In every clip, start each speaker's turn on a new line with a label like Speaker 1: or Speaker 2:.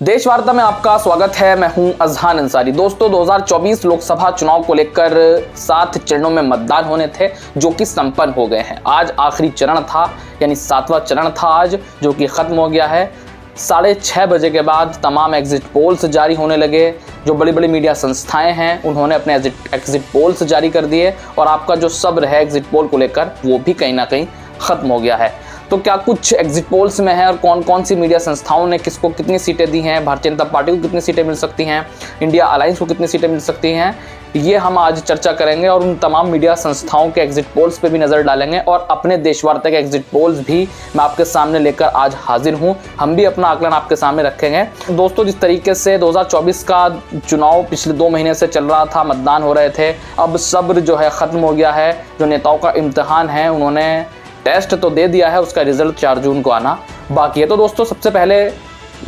Speaker 1: देश वार्ता में आपका स्वागत है। मैं हूं अजहान अंसारी। दोस्तों, 2024 लोकसभा चुनाव को लेकर 7 चरणों में मतदान होने थे जो कि संपन्न हो गए हैं। आज आखिरी चरण था, यानी 7वां चरण था आज, जो कि खत्म हो गया है। 6:30 बजे के बाद तमाम एग्जिट पोल्स जारी होने लगे। जो बड़ी बड़ी मीडिया संस्थाएं हैं उन्होंने अपने एग्जिट पोल्स जारी कर दिए और आपका जो सब्र है एग्जिट पोल को लेकर वो भी कहीं ना कहीं खत्म हो गया है। तो क्या कुछ एग्जिट पोल्स में है और कौन कौन सी मीडिया संस्थाओं ने किसको कितनी सीटें दी हैं, भारतीय जनता पार्टी को कितनी सीटें मिल सकती हैं, इंडिया अलायंस को कितनी सीटें मिल सकती हैं, ये हम आज चर्चा करेंगे और उन तमाम मीडिया संस्थाओं के एग्जिट पोल्स पे भी नज़र डालेंगे और अपने देश वार्ता के एग्जिट पोल्स भी मैं आपके सामने लेकर आज हाजिर हूँ। हम भी अपना आकलन आपके सामने रखेंगे। दोस्तों, जिस तरीके से 2024 का चुनाव पिछले 2 महीने से चल रहा था, मतदान हो रहे थे, अब सब्र जो है ख़त्म हो गया है। जो नेताओं का इम्तिहान है उन्होंने टेस्ट तो दे दिया है, उसका रिजल्ट 4 जून को आना बाकी है। तो दोस्तों, सबसे पहले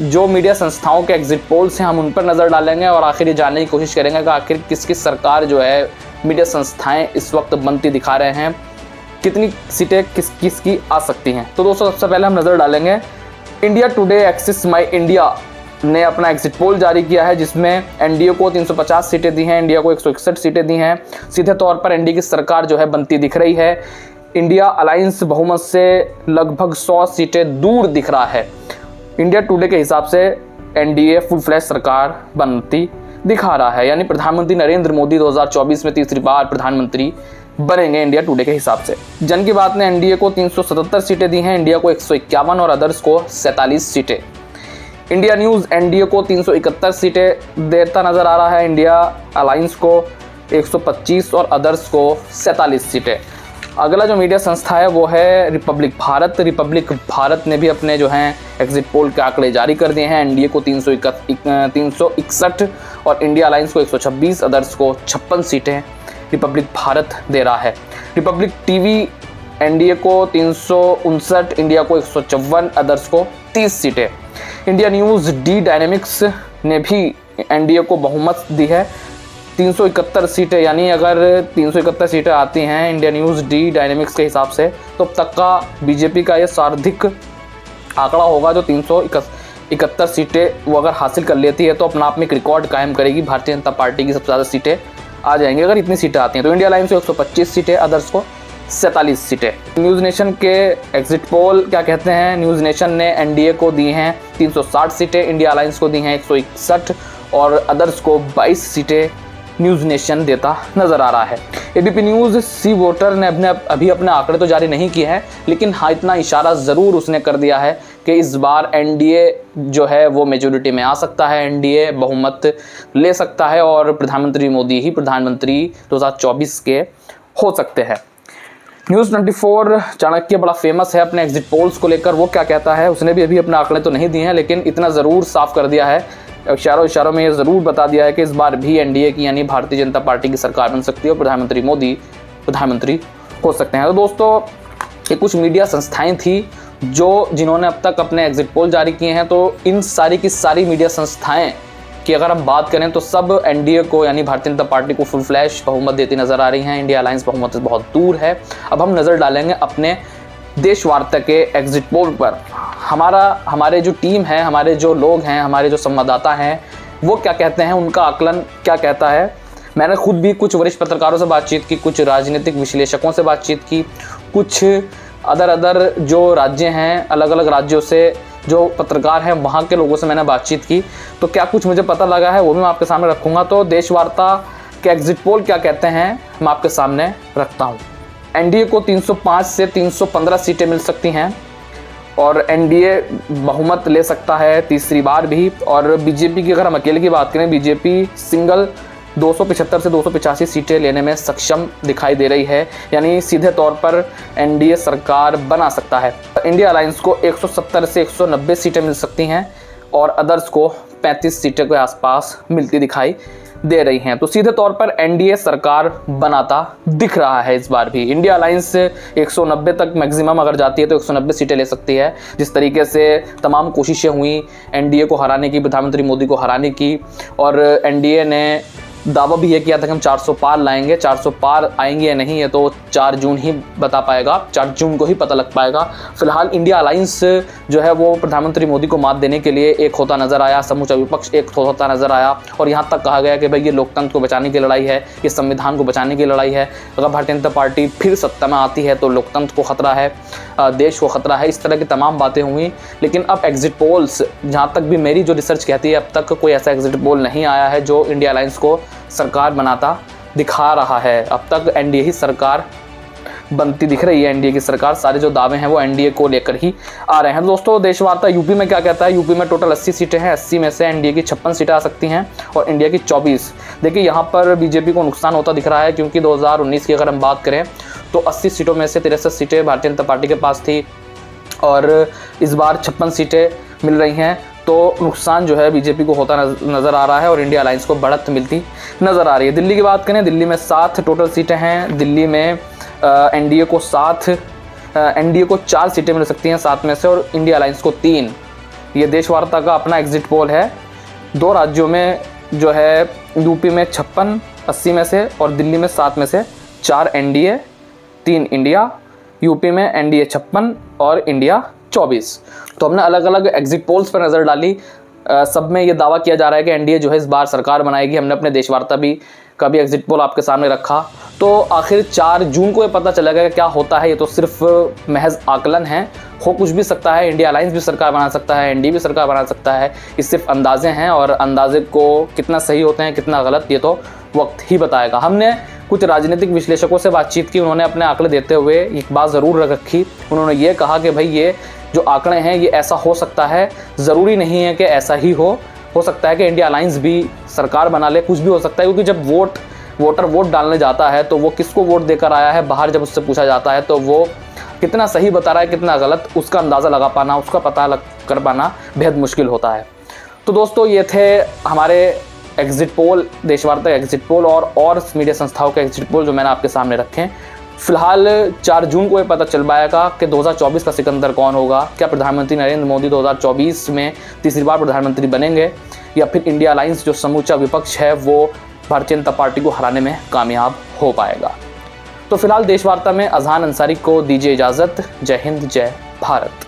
Speaker 1: जो मीडिया संस्थाओं के एग्जिट पोल्स हैं हम उन पर नज़र डालेंगे और आखिर ये जानने की कोशिश करेंगे कि आखिर किसकी सरकार जो है मीडिया संस्थाएं इस वक्त बनती दिखा रहे हैं, कितनी सीटें किस की आ सकती हैं। तो दोस्तों, सबसे पहले हम नज़र डालेंगे इंडिया टुडे एक्सिस माई इंडिया ने अपना एग्जिट पोल जारी किया है, जिसमें एनडीए को 350 सीटें दी हैं, इंडिया को 161 सीटें दी हैं। सीधे तौर पर एनडीए की सरकार जो है बनती दिख रही है। इंडिया अलायंस बहुमत से लगभग 100 सीटें दूर दिख रहा है। इंडिया टुडे के हिसाब से एनडीए फुल फ्लैश सरकार बनती दिखा रहा है, यानी प्रधानमंत्री नरेंद्र मोदी 2024 में तीसरी बार प्रधानमंत्री बनेंगे इंडिया टुडे के हिसाब से। जन की बात ने एनडीए को 377 सीटें दी हैं, इंडिया को 151 और अदर्स को 47 सीटें। इंडिया न्यूज़ एनडीए को 371 सीटें देता नजर आ रहा है, इंडिया अलायंस को 125 और अदर्स को 47 सीटें। अगला जो मीडिया संस्था है वो है रिपब्लिक भारत। रिपब्लिक भारत ने भी अपने जो हैं एग्जिट पोल के आंकड़े जारी कर दिए हैं। एनडीए को 361 और इंडिया अलायंस को 126, अदर्स को 56 सीटें रिपब्लिक भारत दे रहा है। रिपब्लिक टीवी एनडीए को 359, इंडिया को 154, अदर्स को 30 सीटें। इंडिया न्यूज़ डी डायनेमिक्स ने भी एनडीए को बहुमत दी है, 371 सीटें, यानी अगर 371 सीटें आती हैं इंडिया न्यूज़ डी डायनेमिक्स के हिसाब से, तो अब तक का बीजेपी का ये सर्वाधिक आंकड़ा होगा। जो 371 सीटें वो अगर हासिल कर लेती है तो अपना आप में एक रिकॉर्ड कायम करेगी। भारतीय जनता पार्टी की सबसे ज़्यादा सीटें आ जाएंगी अगर इतनी सीटें आती हैं। तो इंडिया अलायंस को 125 सीटें, अदर्स को 47 सीटें। न्यूज़ नेशन के एग्जिट पोल क्या कहते हैं? न्यूज़ नेशन ने एनडीए को दी हैं 360 सीटें, इंडिया अलायंस को दी हैं 161 और अदर्स को 22 सीटें न्यूज़ नेशन देता नज़र आ रहा है। एबीपी न्यूज़ सी वोटर ने अभी अपने आंकड़े तो जारी नहीं किए हैं, लेकिन हाँ इतना इशारा ज़रूर उसने कर दिया है कि इस बार एनडीए जो है वो मेजॉरिटी में आ सकता है, एनडीए बहुमत ले सकता है और प्रधानमंत्री मोदी ही प्रधानमंत्री 2024 के हो सकते हैं। न्यूज़ 24 चाणक्य बड़ा फेमस है अपने एग्जिट पोल्स को लेकर। वो क्या कहता है? उसने भी अभी अपने आंकड़े तो नहीं दिए हैं, लेकिन इतना ज़रूर साफ कर दिया है, इशारों में ये ज़रूर बता दिया है कि इस बार भी एनडीए की यानी भारतीय जनता पार्टी की सरकार बन सकती है और प्रधानमंत्री मोदी प्रधानमंत्री हो सकते हैं। तो दोस्तों, ये कुछ मीडिया संस्थाएं थी जिन्होंने अब तक अपने एग्जिट पोल जारी किए हैं। तो इन सारी की सारी मीडिया संस्थाएं की अगर हम बात करें तो सब एनडीए को यानी भारतीय जनता पार्टी को फुल फ्लैश बहुमत देती नज़र आ रही हैं। इंडिया अलायंस बहुमत से बहुत दूर है। अब हम नज़र डालेंगे अपने देश वार्ता के एग्जिट पोल पर। हमारे जो टीम है, हमारे जो लोग हैं, हमारे जो संवाददाता हैं, वो क्या कहते हैं, उनका आकलन क्या कहता है। मैंने खुद भी कुछ वरिष्ठ पत्रकारों से बातचीत की, कुछ राजनीतिक विश्लेषकों से बातचीत की, कुछ अदर जो राज्य हैं, अलग अलग राज्यों से जो पत्रकार हैं वहाँ के लोगों से मैंने बातचीत की। तो क्या कुछ मुझे पता लगा है वो भी मैं आपके सामने रखूँगा। तो देश वार्ता के एग्जिट पोल क्या कहते हैं मैं आपके सामने रखता हूँ। एनडीए को 305 से 315 सीटें मिल सकती हैं और एनडीए बहुमत ले सकता है तीसरी बार भी। और बीजेपी की अगर हम अकेले की बात करें, बीजेपी सिंगल 275 से 285 सीटें लेने में सक्षम दिखाई दे रही है, यानी सीधे तौर पर एनडीए सरकार बना सकता है। इंडिया अलायंस को 170 से 190 सीटें मिल सकती हैं और अदर्स को 35 सीटें के आसपास मिलती दिखाई दे रही हैं। तो सीधे तौर पर एनडीए सरकार बनाता दिख रहा है इस बार भी। इंडिया अलायंस 190 तक मैक्सिमम अगर जाती है तो 190 सीटें ले सकती है। जिस तरीके से तमाम कोशिशें हुई एनडीए को हराने की, प्रधानमंत्री मोदी को हराने की, और एनडीए ने दावा भी ये किया था कि हम 400 पार लाएंगे। 400 पार आएंगे या नहीं, ये तो 4 जून ही बता पाएगा, 4 जून को ही पता लग पाएगा। फिलहाल इंडिया अलायंस जो है वो प्रधानमंत्री मोदी को मात देने के लिए एक होता नजर आया, समूचा विपक्ष एक होता नजर आया और यहाँ तक कहा गया कि भाई ये लोकतंत्र को बचाने की लड़ाई है, ये संविधान को बचाने की लड़ाई है। अगर भारतीय जनता पार्टी फिर सत्ता में आती है तो लोकतंत्र को खतरा है, देश को खतरा है, इस तरह की तमाम बातें हुई। लेकिन अब एग्जिट पोल्स, जहाँ तक भी मेरी जो रिसर्च कहती है, अब तक कोई ऐसा एग्जिट पोल नहीं आया है जो इंडिया अलायंस को सरकार बनाता दिखा रहा है। अब तक एनडीए ही सरकार बनती दिख रही है, एनडीए की सरकार। सारे जो दावे हैं वो एनडीए को लेकर ही आ रहे हैं। दोस्तों देशवार्ता यूपी में क्या कहता है? यूपी में टोटल 80 सीटें हैं, 80 में से एनडीए की 56 सीटें आ सकती हैं और इंडिया की 24। देखिए यहाँ पर बीजेपी को नुकसान होता दिख रहा है, क्योंकि 2019 की अगर हम बात करें तो 80 सीटों में से 63 सीटें भारतीय जनता पार्टी के पास थी और इस बार 56 सीटें मिल रही हैं। तो नुकसान जो है बीजेपी को होता नज़र आ रहा है और इंडिया अलायंस को बढ़त मिलती नज़र आ रही है। दिल्ली की बात करें, दिल्ली में 7 टोटल सीटें हैं। दिल्ली में एनडीए को 4 सीटें मिल सकती हैं 7 में से और इंडिया अलायंस को 3। ये देशवार्ता का अपना एग्जिट पोल है। 2 राज्यों में जो है यूपी में 56 80 में से और दिल्ली में 7 में से 4 एनडीए 3 इंडिया। यूपी में एनडीए 56 और इंडिया 24। तो हमने अलग अलग एग्जिट पोल्स पर नज़र डाली, सब में ये दावा किया जा रहा है कि एनडीए जो है इस बार सरकार बनाएगी। हमने अपने देशवार्ता का भी एग्जिट पोल आपके सामने रखा। तो आखिर 4 जून को ये पता चलेगा कि क्या होता है। ये तो सिर्फ महज आकलन है, हो कुछ भी सकता है। इंडिया अलायंस भी सरकार बना सकता है, एनडीए भी सरकार बना सकता है। ये सिर्फ अंदाजे हैं और अंदाजे को कितना सही होते हैं कितना गलत, ये तो वक्त ही बताएगा। हमने कुछ राजनीतिक विश्लेषकों से बातचीत की, उन्होंने अपने आंकड़े देते हुए एक बात ज़रूर रखी। उन्होंने ये कहा कि भाई ये जो आंकड़े हैं ये ऐसा हो सकता है, ज़रूरी नहीं है कि ऐसा ही हो सकता है कि इंडिया अलायंस भी सरकार बना ले, कुछ भी हो सकता है। क्योंकि जब वोटर वोट डालने जाता है तो वो किसको वोट देकर आया है, बाहर जब उससे पूछा जाता है तो वो कितना सही बता रहा है कितना गलत, उसका अंदाज़ा लगा पाना, उसका पता कर पाना बेहद मुश्किल होता है। तो दोस्तों ये थे हमारे एग्जिट पोल, देशवार्ता एग्जिट पोल और मीडिया संस्थाओं के एग्जिट पोल जो मैंने आपके सामने रखे हैं। फिलहाल 4 जून को ये पता चल पाएगा कि 2024 का सिकंदर कौन होगा। क्या प्रधानमंत्री नरेंद्र मोदी 2024 में तीसरी बार प्रधानमंत्री बनेंगे या फिर इंडिया अलायंस जो समूचा विपक्ष है वो भारतीय जनता पार्टी को हराने में कामयाब हो पाएगा। तो फिलहाल देशवार्ता में अजहान अंसारी को दीजिए इजाज़त। जय हिंद, जय भारत।